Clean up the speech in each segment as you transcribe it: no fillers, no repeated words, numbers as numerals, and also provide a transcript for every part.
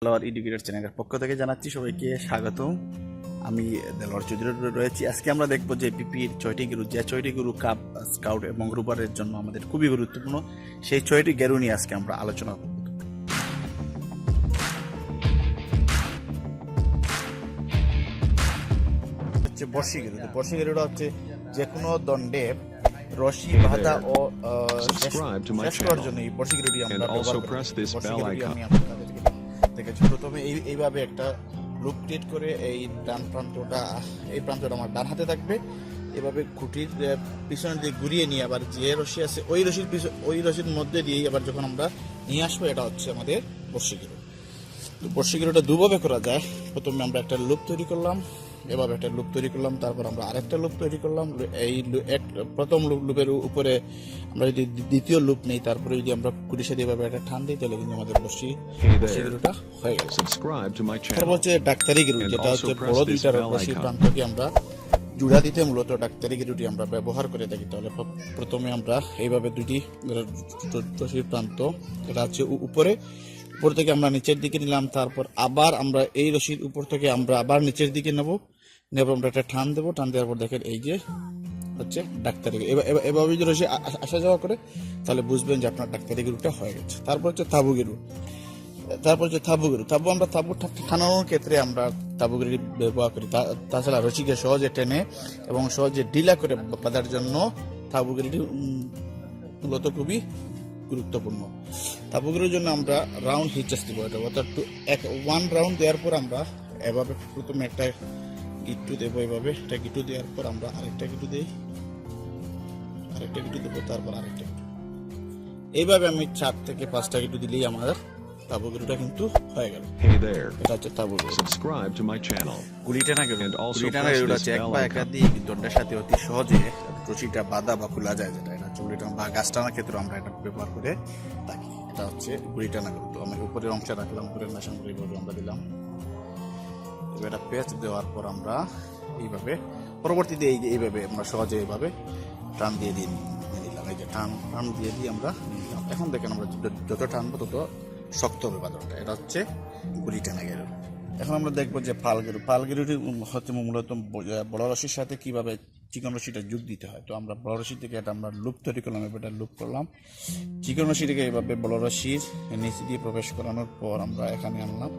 Delwar educator চ্যানেলের পক্ষ থেকে জানাচ্ছি সবাইকে স্বাগতম। আমি দেলোয়ার চৌধুরী রয়েছি। আজকে আমরা দেখব যে পিপির 6টি গরু, যে 6টি গরু কাপ, স্কাউট এবং রুবারের জন্য আমাদের খুবই গুরুত্বপূর্ণ, সেই 6টি গরু নিয়ে আজকে আমরা আলোচনা করব। হচ্ছে বর্ষি গরু। বর্ষি গরুটা হচ্ছে যে কোনো দণ্ডে রশি বাঁধা ও শেষ করার জন্য এই বর্ষি গরুটি আমরা ব্যবহার করি। আমি আপনাদেরকে দেখেছি প্রথমে এইভাবে একটা লুপ ক্রিয়েট করে এই এই প্রান্তটা আমার ডান হাতে থাকবে। এভাবে খুঁটির পিছনে দিয়ে ঘুরিয়ে নিয়ে আবার যে রশি আছে ওই রশির মধ্যে দিয়ে আবার যখন আমরা নিয়ে আসবো, এটা হচ্ছে আমাদের বর্ষি গরু। তো বর্ষি গরুটা দুভাবে করা যায়। প্রথমে আমরা একটা লুপ তৈরি করলাম, এভাবে একটা লুপ তৈরি করলাম, তারপর আমরা আরেকটা লুপ তৈরি করলাম। এই প্রথম লুপের উপরে আমরা যদি দ্বিতীয় লুপ নেই, তারপরে যদি আমরা কুড়ির সাথে এভাবে একটা টান দিই, তাহলে কিন্তু আমাদের বর্ষি গরুটা হয়ে গেল। তারপর হচ্ছে ডাক্তারি গরু, যেটা হচ্ছে বড় দুইটা রশি প্রান্তকে আমরা জোড়া দিতে মূলত ডাক্তারি গরুটি আমরা ব্যবহার করে থাকি। তাহলে প্রথমে আমরা এইভাবে দুটি রশির প্রান্ত, এটা হচ্ছে উপর থেকে আমরা নিচের দিকে নিলাম, তারপর আবার আমরা এই রশির উপর থেকে আমরা আবার নিচের দিকে নেব আমরা একটা টান দেবো। টান দেওয়ার পর দেখেন এই যে হচ্ছে ডাক্তারি গরু। এভাবে যদি রশি আসা যাওয়া করে, তাহলে বুঝবেন যে আপনার ডাক্তারি গরুটা হয়ে গেছে। তারপর হচ্ছে তাবু গরু। তাবু আমরা টানানোর ক্ষেত্রে আমরা তাবু গরু ব্যবহার করি। তাছাড়া রশিকে সহজে টেনে এবং সহজে ঢিলা করে বাঁধার জন্য তাবু গরুটি মূলত খুবই গুরুত্বপূর্ণ। তাবুগুলোর জন্য আমরা রাউন্ড হিচাস দিব, এটা অর্থাৎ 1 রাউন্ড দেওয়ার পর আমরা এভাবে প্রথমে একটা গিট্টু দেবো। এভাবে একটা গিট্টু দেওয়ার পর আমরা আরেকটা গিট্টু দেই, আরেকটা গিট্টু দেবো, তারপর আরেকটা গিট্টু। এইভাবে আমি 4 থেকে 5টা গিট্টু দিলেই আমাদের তাবুগুলোটা কিন্তু হয়ে গেল। এটা হচ্ছে তাবুগুলো। গুলিটানা গরুটা হচ্ছে এক বা একাধিক দণ্ডের সাথে অতি সহজে রশিটা বাঁধা বা খোলা যায়, যেটা এটা হচ্ছে গুলিটানা বা গাছ টানার ক্ষেত্রে আমরা এটা ব্যবহার করে থাকি। এটা হচ্ছে গুলিটানা গরু। তো আমি উপরের অংশে রাখলাম, উপরের নাশানগুলো এইভাবে আমরা দিলাম। এবার এটা পেঁচ দেওয়ার পর আমরা এইভাবে পরবর্তীতে এইভাবে আমরা সহজে এইভাবে টান দিয়ে নিলাম। এই যে টান দিয়ে আমরা নিলাম। এখন দেখেন আমরা যত টানবো তত শক্ত হবে বাঁধনটা। এটা হচ্ছে গুলিটানা গরু। এখন আমরা দেখবো যে পাল গরুটি হচ্ছে মূলত বড় রশির সাথে কিভাবে চিকন রশিটা যোগ দিতে হয়। তো আমরা বড় রশি থেকে এটা আমরা লুপ তৈরি করলাম, এটা লুপ করলাম। চিকন রশি থেকে এইভাবে বড় রশির নিচে দিয়ে প্রবেশ করানোর পর আমরা এখানে আনলাম।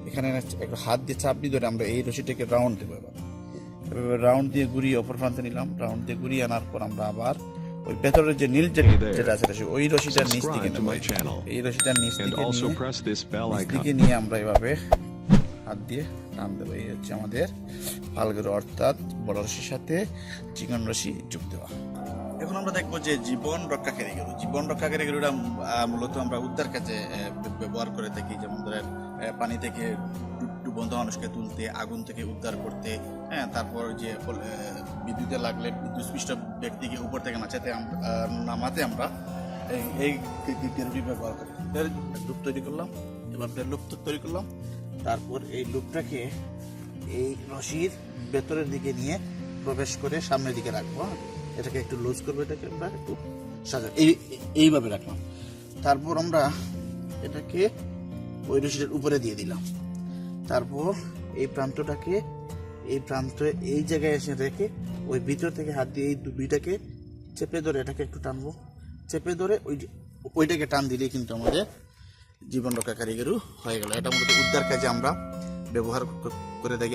এখানে একটা হাত দিয়ে চাপ দিয়ে ধরে আমরা এই রশিটাকে রাউন্ড দেবো। এভাবে রাউন্ড দিয়ে ঘুরিয়ে অপর প্রান্তে নিলাম। রাউন্ড দিয়ে ঘুরিয়ে আনার পর আমরা আবার ওই ভেতরের যে নীল যেটা আছে ওই রশিটার নিচ দিকে নেব। এই রশিটার নিচ দিকে নিয়ে আমরা এভাবে হাত দিয়ে টান দেবো। এই হচ্ছে আমাদের পাল গরু, অর্থাৎ বড় রশির সাথে চিকন রশি যোগ দেওয়া। এখন আমরা দেখবো যে জীবন রক্ষাকারী গরুটা মূলত আমরা উদ্ধার কাজে ব্যবহার করে থাকি। যেমন ধরেন পানি থেকে ডুবন্ত মানুষকে তুলতে, আগুন থেকে উদ্ধার করতে, তারপর যে বিদ্যুতে লাগলে বিদ্যুৎস্পৃষ্ট ব্যক্তিকে উপর থেকে নামাতে আমরা এই গরুটি ব্যবহার করি। লুপ তৈরি করলাম, এবার লুপ তৈরি করলাম। তারপর এই লুপটাকে এই রশির ভেতরের দিকে নিয়ে প্রবেশ করে সামনের দিকে রাখবো। এটাকে একটু লুজ করবো, এটাকে আমরা একটু সাজা এইভাবে রাখলাম। তারপর আমরা এটাকে ওই রশিটার উপরে দিয়ে দিলাম। তারপর এই প্রান্তটাকে এই জায়গায় এসে রেখে ওই ভিতর থেকে হাত দিয়ে এই দুইটাকে চেপে ধরে এটাকে একটু টানবো। চেপে ধরে ওইটাকে টান দিলেই কিন্তু আমাদের জীবন রক্ষাকারী গরু হয়ে গেল। এটা মূলত উদ্ধার কাজে আমরা ব্যবহার করে থাকি।